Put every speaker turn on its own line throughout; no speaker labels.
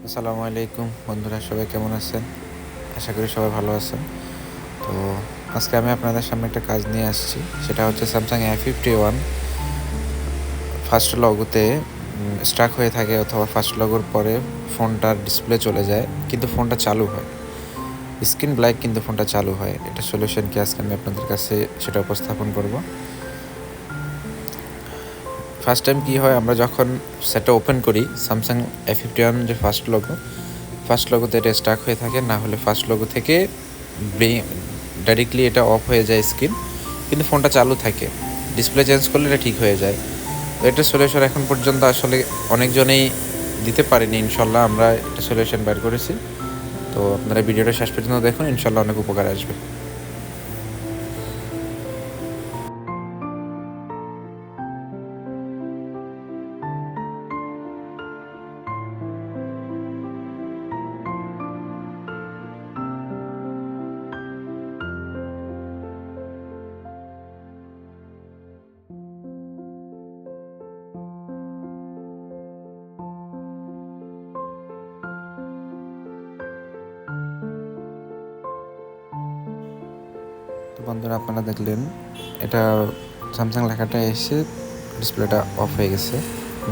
আসসালামু আলাইকুম বন্ধুরা, সবাই কেমন আছেন? আশা করি সবাই ভালো আছেন। তো আজকে আমি আপনাদের সামনে একটা কাজ নিয়ে আসছি, সেটা হচ্ছে স্যামসাং A51 ফার্স্ট লগোতে স্ট্রাক হয়ে থাকে, অথবা ফার্স্ট লগোর পরে ফোনটার ডিসপ্লে চলে যায় কিন্তু ফোনটা চালু হয়, স্ক্রিন ব্ল্যাক কিন্তু ফোনটা চালু হয়। এটা সলিউশন কি আজকে আমি আপনাদের কাছে সেটা উপস্থাপন করব। ফার্স্ট টাইম কী হয়, আমরা যখন সেটটা ওপেন করি স্যামসাং A51 যে ফার্স্ট লোগোতে এটা স্টাক হয়ে থাকে, না হলে ফার্স্ট লোগো থেকে ডাইরেক্টলি এটা অফ হয়ে যায় স্ক্রিন, কিন্তু ফোনটা চালু থাকে। ডিসপ্লে চেঞ্জ করলে এটা ঠিক হয়ে যায়। তো এটা সলিউশন এখন পর্যন্ত আসলে অনেকজনেই দিতে পারেনি, ইনশাল্লাহ আমরা এটা সলিউশন বের করেছি। তো আপনারা ভিডিওটা শেষ পর্যন্ত দেখুন, ইনশাল্লাহ অনেক উপকার আসবে। তো বন্ধুরা, আপনারা দেখলেন এটা স্যামসাং লেখাটা এসে ডিসপ্লেটা অফ হয়ে গেছে।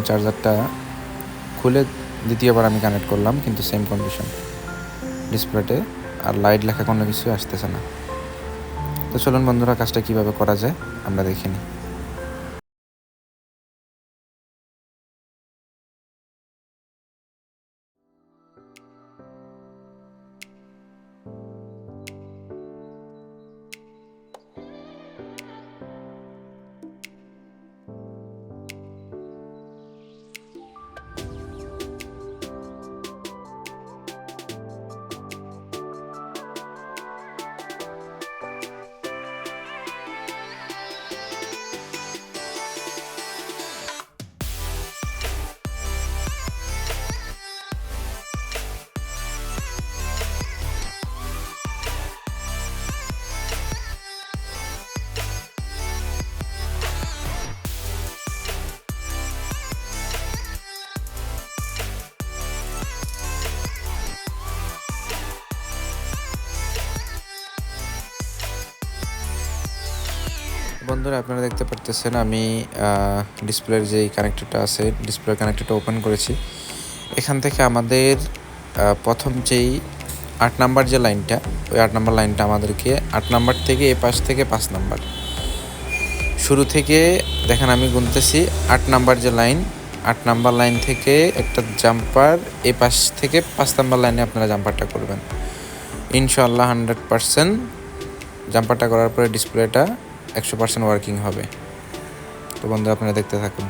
চার্জারটা খুলে দ্বিতীয়বার আমি কানেক্ট করলাম, কিন্তু সেম কন্ডিশন ডিসপ্লেতে, আর লাইট লেখা কোনো কিছুই আসতেছে না। তো চলুন বন্ধুরা, কাজটা কীভাবে করা যায় আমরা দেখে নিই। বন্ধুরা, আপনারা দেখতে পারতেছেন আমি ডিসপ্লের যেই কানেক্টরটা আছে, ডিসপ্লের কানেক্টরটা ওপেন করেছি। এখান থেকে আমাদের প্রথম যেই 8 নাম্বার যে লাইনটা, ওই 8 নাম্বার লাইনটা আমাদেরকে 8 নাম্বার থেকে এ পাশ থেকে 5 নাম্বার শুরু থেকে দেখেন আমি গুনতেছি। 8 নাম্বার যে লাইন, 8 নাম্বার লাইন থেকে একটা জাম্পার, এ পাশ থেকে 5 নাম্বার লাইনে আপনারা জাম্পারটা করবেন। ইনশাআল্লাহ 100% জাম্পারটা করার পরে ডিসপ্লেটা 100% ওয়ার্কিং হবে। তো বন্ধুরা, আপনারা দেখতে থাকুন।